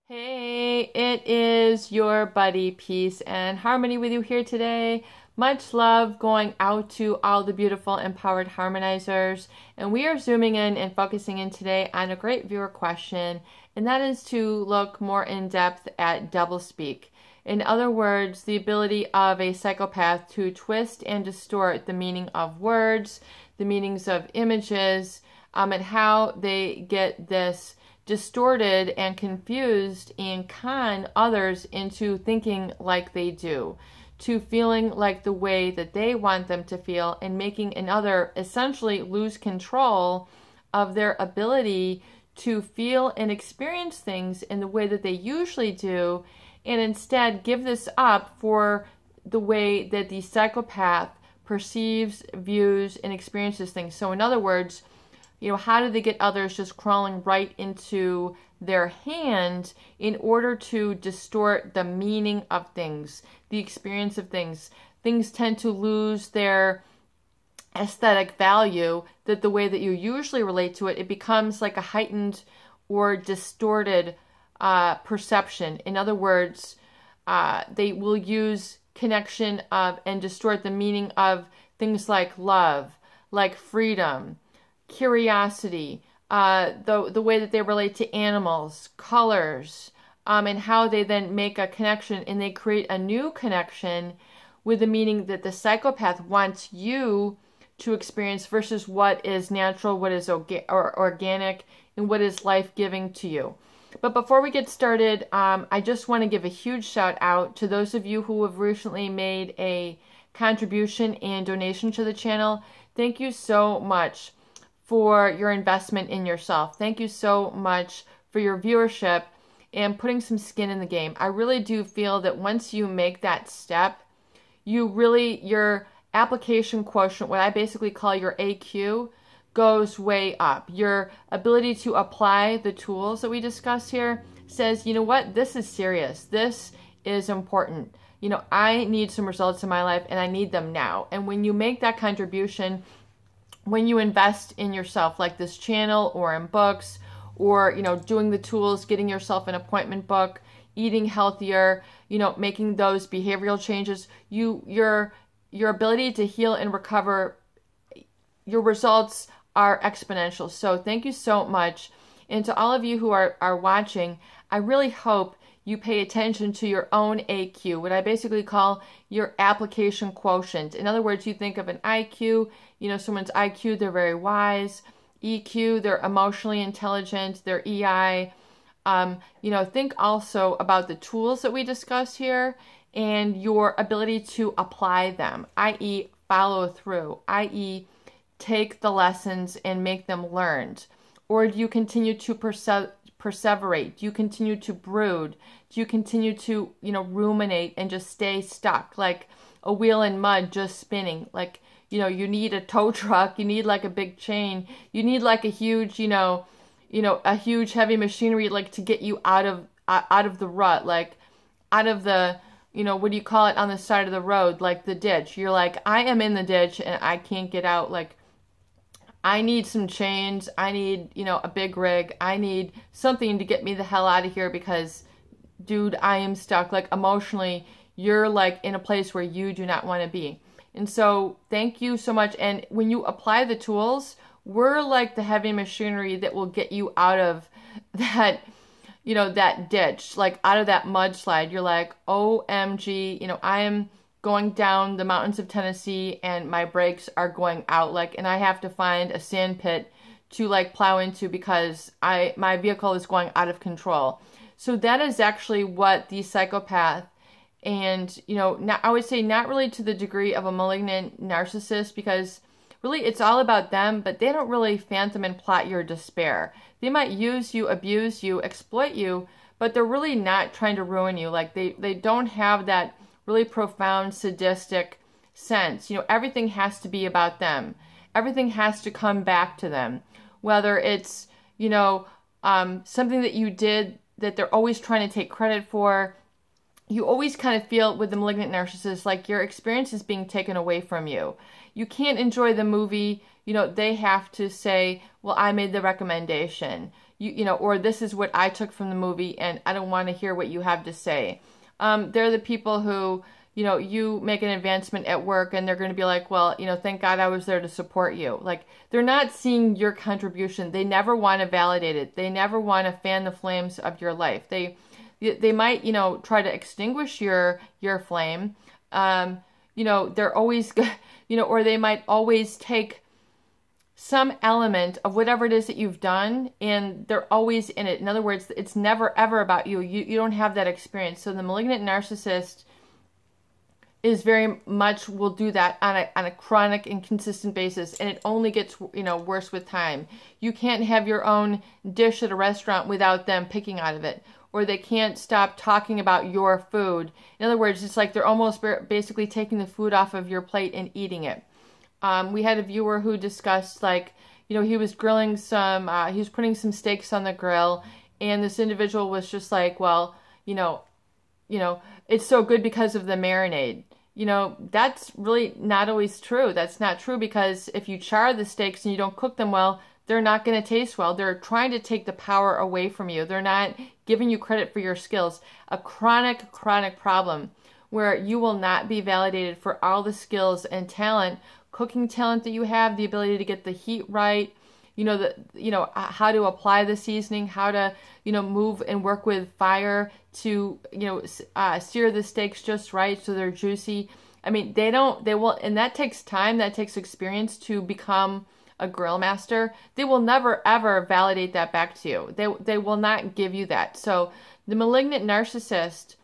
Hey, it is your buddy Peace and Harmony with you here today. Much love going out to all the beautiful empowered harmonizers. And we are zooming in and focusing in today on a great viewer question, and that is to look more in depth at doublespeak. In other words, the ability of a psychopath to twist and distort the meaning of words, the meanings of images, and how they get this distorted and confused and con others into thinking like they do, to feeling like the way that they want them to feel, and making another essentially lose control of their ability to feel and experience things in the way that they usually do, and instead give this up for the way that the psychopath perceives, views, and experiences things. So in other words, how do they get others just crawling right into their hand in order to distort the meaning of things, the experience of things? Things tend to lose their aesthetic value, that the way that you usually relate to it, it becomes like a heightened or distorted perception. In other words, they will use connection of and distort the meaning of things like love, like freedom, curiosity, the way that they relate to animals, colors, and how they then make a connection, and they create a new connection with the meaning that the psychopath wants you to experience versus what is natural, what is organic, and what is life-giving to you. But before we get started, I just want to give a huge shout out to those of you who have recently made a contribution and donation to the channel. Thank you so much for your investment in yourself. Thank you so much for your viewership and putting some skin in the game. I really do feel that once you make that step, your application quotient, what I basically call your AQ, goes way up. Your ability to apply the tools that we discuss here says, you know what, this is serious. This is important. I need some results in my life and I need them now. And when you make that contribution, when you invest in yourself, like this channel or in books, or, doing the tools, getting yourself an appointment book, eating healthier, making those behavioral changes, your ability to heal and recover, your results are exponential. So thank you so much. And to all of you who are watching, I really hope you pay attention to your own AQ, what I basically call your application quotient. In other words, you think of an IQ, someone's IQ, they're very wise. EQ, they're emotionally intelligent. Their EI. Think also about the tools that we discuss here and your ability to apply them, i.e. follow through, i.e. take the lessons and make them learned. Or do you continue to perseverate? Do you continue to brood? Do you continue to, ruminate and just stay stuck like a wheel in mud just spinning? Like, you need a tow truck, you need like a big chain, you need like a huge, a huge heavy machinery, like to get you out of the rut, like out of the, what do you call it on the side of the road, like the ditch. You're like, I am in the ditch and I can't get out. Like, I need some chains. I need, a big rig. I need something to get me the hell out of here because, dude, I am stuck. Like, emotionally, you're like in a place where you do not want to be. And so thank you so much. And when you apply the tools, we're like the heavy machinery that will get you out of that, that ditch, like out of that mudslide. You're like, OMG, I am going down the mountains of Tennessee and my brakes are going out, like, and I have to find a sand pit to like plow into because my vehicle is going out of control. So that is actually what the psychopath, and I would say not really to the degree of a malignant narcissist, because really it's all about them, but they don't really phantom and plot your despair. They might use you, abuse you, exploit you, but they're really not trying to ruin you. Like they don't have that really profound sadistic sense. Everything has to be about them. Everything has to come back to them. Whether it's, something that you did that they're always trying to take credit for. You always kind of feel with the malignant narcissist like your experience is being taken away from you. You can't enjoy the movie. They have to say, well, I made the recommendation. or this is what I took from the movie and I don't want to hear what you have to say. They're the people who, you make an advancement at work and they're going to be like, well, thank God I was there to support you. Like, they're not seeing your contribution. They never want to validate it. They never want to fan the flames of your life. They might, try to extinguish your flame. They're always, or they might always take some element of whatever it is that you've done, and they're always in it. In other words, it's never ever about you. You don't have that experience. So the malignant narcissist is very much will do that on a chronic and consistent basis, and it only gets worse with time. You can't have your own dish at a restaurant without them picking out of it, or they can't stop talking about your food. In other words, it's like they're almost basically taking the food off of your plate and eating it. We had a viewer who discussed, like, he was grilling he was putting some steaks on the grill, and this individual was just like, well, it's so good because of the marinade. That's really not always true. That's not true, because if you char the steaks and you don't cook them well, they're not going to taste well. They're trying to take the power away from you. They're not giving you credit for your skills. A chronic problem where you will not be validated for all the skills and cooking talent that you have, the ability to get the heat right, how to apply the seasoning, how to, move and work with fire to, sear the steaks just right so they're juicy. I mean, they will, and that takes time, that takes experience to become a grill master. They will never ever validate that back to you. They will not give you that. So the malignant narcissist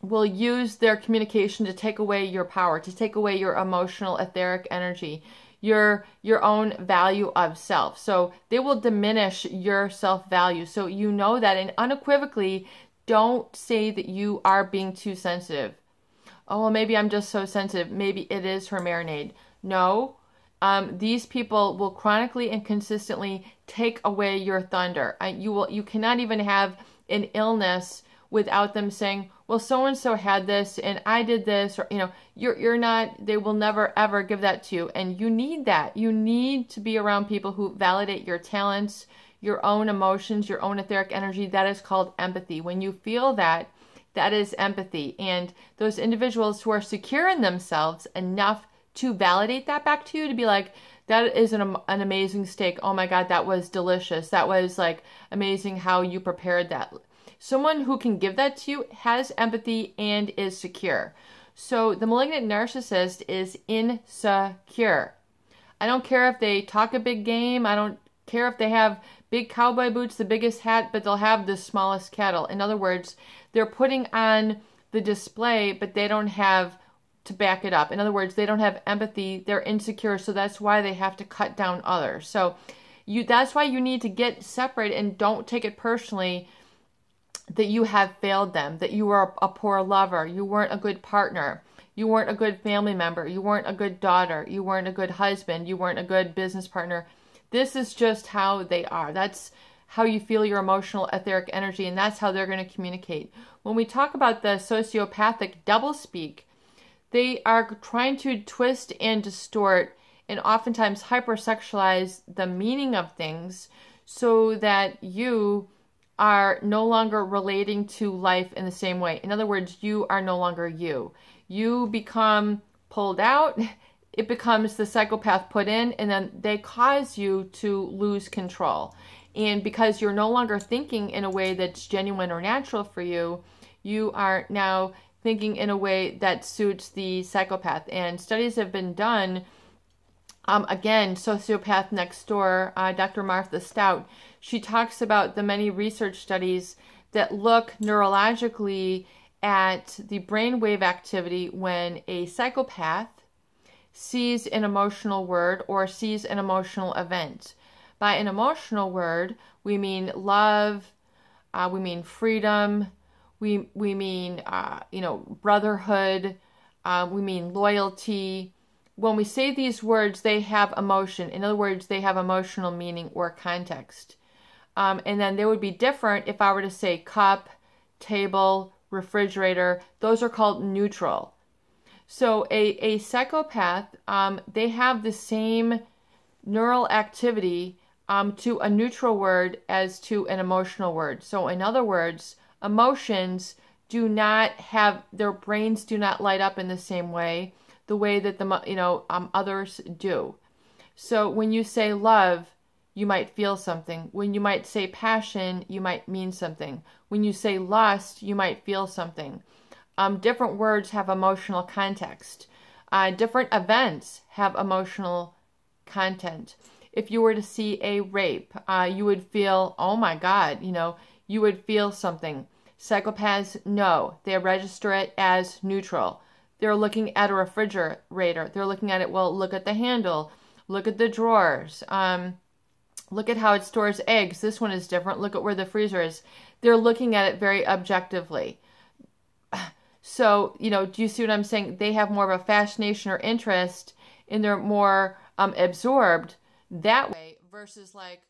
will use their communication to take away your power, to take away your emotional etheric energy, your own value of self. So they will diminish your self-value. So that, and unequivocally, don't say that you are being too sensitive. Oh, well, maybe I'm just so sensitive. Maybe it is her marinade. No, these people will chronically and consistently take away your thunder. You cannot even have an illness without them saying, well, so-and-so had this and I did this, or, you're not, they will never ever give that to you. And you need that. You need to be around people who validate your talents, your own emotions, your own etheric energy. That is called empathy. When you feel that, that is empathy. And those individuals who are secure in themselves enough to validate that back to you, to be like, that is an amazing steak. Oh my God, that was delicious. That was like amazing how you prepared that. Someone who can give that to you has empathy and is secure. So the malignant narcissist is insecure. I don't care if they talk a big game. I don't care if they have big cowboy boots, the biggest hat, but they'll have the smallest cattle. In other words, they're putting on the display, but they don't have to back it up. In other words, they don't have empathy. They're insecure, so that's why they have to cut down others. So that's why you need to get separate and don't take it personally that you have failed them, that you were a poor lover, you weren't a good partner, you weren't a good family member, you weren't a good daughter, you weren't a good husband, you weren't a good business partner. This is just how they are. That's how you feel your emotional etheric energy, and that's how they're going to communicate. When we talk about the sociopathic doublespeak, they are trying to twist and distort and oftentimes hypersexualize the meaning of things so that you are no longer relating to life in the same way. In other words, you are no longer you. You become pulled out, it becomes the psychopath put in, and then they cause you to lose control. And because you're no longer thinking in a way that's genuine or natural for you, you are now thinking in a way that suits the psychopath. And studies have been done. Again, Sociopath Next Door, Dr. Martha Stout, she talks about the many research studies that look neurologically at the brainwave activity when a psychopath sees an emotional word or sees an emotional event. By an emotional word, we mean love, we mean freedom, we mean brotherhood, we mean loyalty. When we say these words, they have emotion. In other words, they have emotional meaning or context. And then they would be different if I were to say cup, table, refrigerator. Those are called neutral. So a psychopath, they have the same neural activity to a neutral word as to an emotional word. So in other words, emotions do not have, their brains do not light up in the same way, the way that others do. So when you say love, you might feel something. When you might say passion, you might mean something. When you say lust, you might feel something. Different words have emotional context. Different events have emotional content. If you were to see a rape, you would feel, oh my God, you would feel something. Psychopaths, no, they register it as neutral. They're looking at a refrigerator. They're looking at it, well, look at the handle. Look at the drawers. Look at how it stores eggs. This one is different. Look at where the freezer is. They're looking at it very objectively. So, do you see what I'm saying? They have more of a fascination or interest, and they're more absorbed that way versus like